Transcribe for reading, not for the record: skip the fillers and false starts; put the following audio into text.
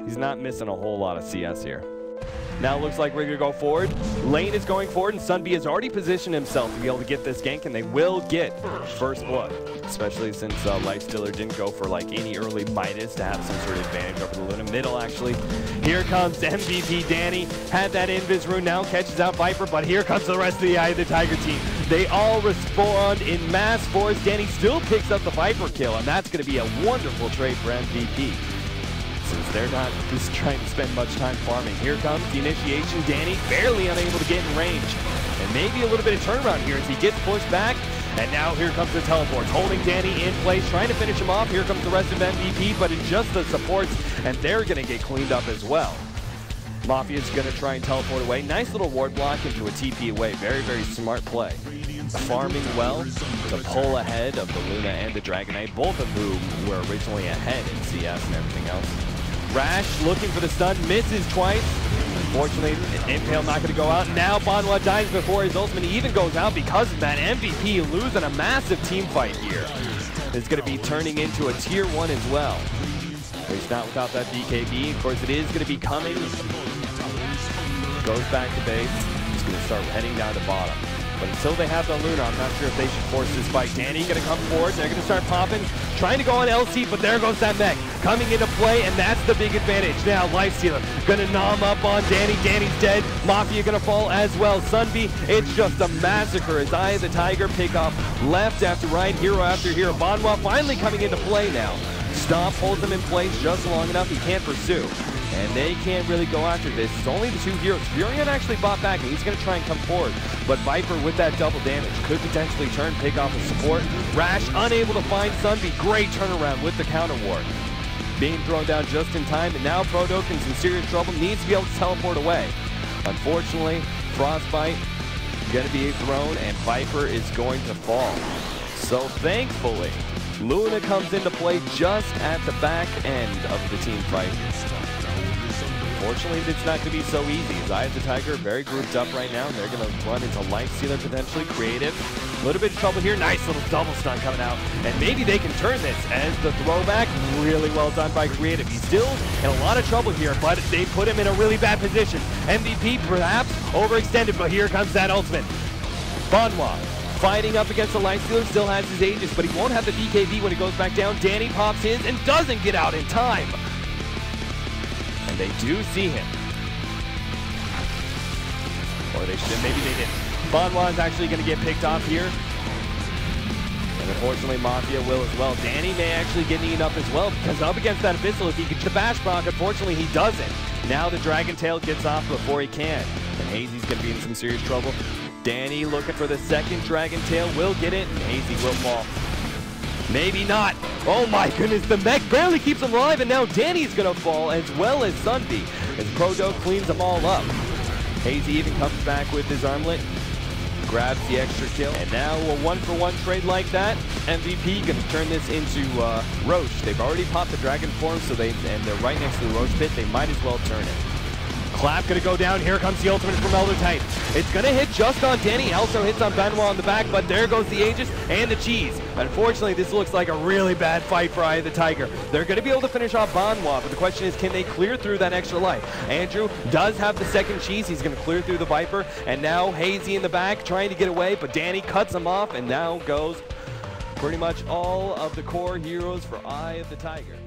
He's not missing a whole lot of CS here. Now it looks like we're going to go forward. Lane is going forward, and Sunby has already positioned himself to be able to get this gank, and they will get first blood. Especially since Lifestealer didn't go for like any early Midas to have some sort of advantage over the Luna. Middle, actually. Here comes MVP Danny. Had that Invis rune, now catches out Viper, but here comes the rest of the Eye of the Tiger team. They all respond in mass force. Danny still picks up the Viper kill, and that's going to be a wonderful trade for MVP. Since they're not just trying to spend much time farming. Here comes the initiation. Danny barely unable to get in range. And maybe a little bit of turnaround here as he gets pushed back. And now here comes the teleports, holding Danny in place, trying to finish him off. Here comes the rest of MVP, but it's just the supports, and they're going to get cleaned up as well. Mafia's going to try and teleport away. Nice little ward block into a TP away. Very, very smart play. Farming well to pull ahead of the Luna and the Dragonite, both of whom were originally ahead in CS and everything else. Rash looking for the stun, misses twice. Unfortunately, Impale not going to go out. Now Banwa dies before his ultimate even goes out because of that. MVP losing a massive team fight here. It's going to be turning into a tier 1 as well. He's not without that BKB. Of course, it is going to be coming. Goes back to base. He's going to start heading down to bottom. But until they have the Luna, I'm not sure if they should force this fight. Danny going to come forward. They're going to start popping. Trying to go on LC, but there goes that mech. Coming into play, and that's the big advantage. Now, Lifestealer going to nom up on Danny. Danny's dead. Mafia going to fall as well. Sunby, it's just a massacre as Eye of the Tiger pick off left after right, hero after hero. Banwa finally coming into play now. Stomp holds him in place just long enough. He can't pursue. And they can't really go after this. It's only the two heroes. Furion actually bought back, and he's going to try and come forward. But Viper with that double damage could potentially turn, pick off his support. Rash unable to find Sunby. Great turnaround with the counter ward. Being thrown down just in time, and now Prodoke in some serious trouble. Needs to be able to teleport away. Unfortunately, Frostbite going to be thrown, and Viper is going to fall. So thankfully, Luna comes into play just at the back end of the team fight. Unfortunately, it's not going to be so easy. As Eye of the Tiger very grouped up right now. They're going to run into Lifestealer, potentially creative. A little bit of trouble here. Nice little double stun coming out. And maybe they can turn this as the throwback. Really well done by creative. He's still in a lot of trouble here, but they put him in a really bad position. MVP perhaps overextended, but here comes that ultimate. Banwa fighting up against the Lifestealer, still has his Aegis, but he won't have the BKB when he goes back down. Danny pops his and doesn't get out in time. And they do see him. Or they should, maybe they didn't. Banwa is actually going to get picked off here. And unfortunately, Mafia will as well. Danny may actually get eaten up as well, because up against that Abyssal, if he gets the bash proc, unfortunately he doesn't. Now the Dragon Tail gets off before he can. And Hazy's going to be in some serious trouble. Danny looking for the second Dragon Tail, will get it, and Hazy will fall. Maybe not. Oh my goodness, the mech barely keeps him alive, and now Danny's gonna fall as well as Sunby as Prodoke cleans them all up. Hazy even comes back with his armlet, grabs the extra kill, and now a 1-for-1 trade like that. MVP gonna turn this into Roche. They've already popped the Dragon form, so they're right next to the Roche pit. They might as well turn it. Clap gonna go down. Here comes the ultimate from Elder Titan. It's gonna hit just on Danny. Also hits on Banwa on the back, but there goes the Aegis and the cheese. Unfortunately, this looks like a really bad fight for Eye of the Tiger. They're gonna be able to finish off Banwa, but the question is, can they clear through that extra life? Andrew does have the second cheese. He's gonna clear through the Viper, and now Hazy in the back trying to get away, but Danny cuts him off, and now goes pretty much all of the core heroes for Eye of the Tiger.